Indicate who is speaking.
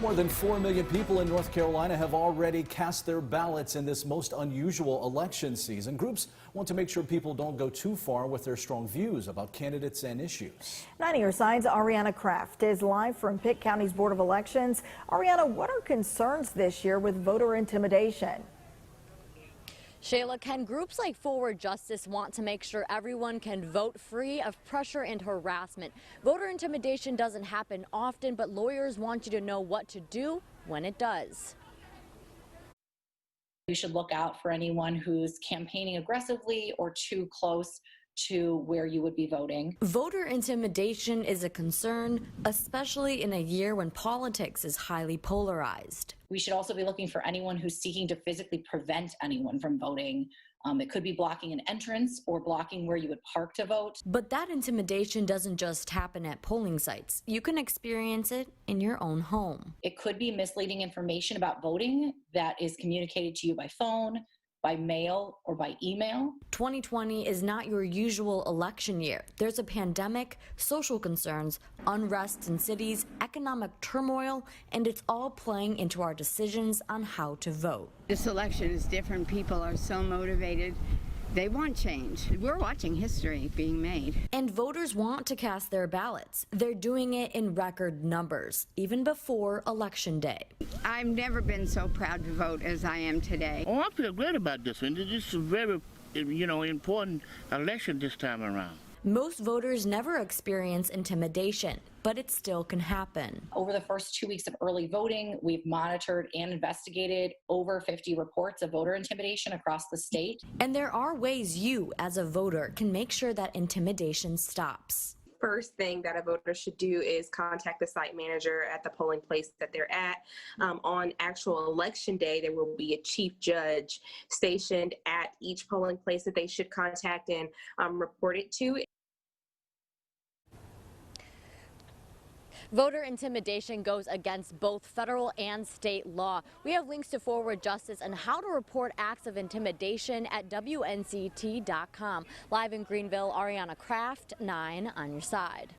Speaker 1: More than 4 million people in North Carolina have already cast their ballots in this most unusual election season. Groups want to make sure people don't go too far with their strong views about candidates and issues.
Speaker 2: 9 News Sign's Ariana Kraft is live from Pitt County's Board of Elections. Ariana, what are concerns this year with voter intimidation?
Speaker 3: Shayla, can groups like Forward Justice want to make sure everyone can vote free of pressure and harassment? Voter intimidation doesn't happen often, but lawyers want you to know what to do when it does.
Speaker 4: You should look out for anyone who's campaigning aggressively or too close to where you would be voting.
Speaker 3: Voter intimidation is a concern, especially in a year when politics is highly polarized.
Speaker 4: We should also be looking for anyone who's seeking to physically prevent anyone from voting. It could be blocking an entrance or blocking where you would park to vote.
Speaker 3: But that intimidation doesn't just happen at polling sites. You can experience it in your own home.
Speaker 4: It could be misleading information about voting that is communicated to you by phone, by mail, or by email.
Speaker 3: 2020 is not your usual election year. There's a pandemic, social concerns, unrest in cities, economic turmoil, and it's all playing into our decisions on how to vote.
Speaker 5: This election is different. People are so motivated. They want change. We're watching history being made.
Speaker 3: And voters want to cast their ballots. They're doing it in record numbers, even before Election Day.
Speaker 5: I've never been so proud to vote as I am today.
Speaker 6: Oh, I feel great about this one. This is a very, important election this time around.
Speaker 3: Most voters never experience intimidation, but it still can happen.
Speaker 4: Over the first 2 weeks of early voting, we've monitored and investigated over 50 reports of voter intimidation across the state.
Speaker 3: And there are ways you, as a voter, can make sure that intimidation stops.
Speaker 7: First thing that a voter should do is contact the site manager at the polling place that they're at. On actual election day, there will be a chief judge stationed at each polling place that they should contact and report it to.
Speaker 3: Voter intimidation goes against both federal and state law. We have links to Forward Justice and how to report acts of intimidation at WNCT.com. Live in Greenville, Ariana Kraft, 9 on your side.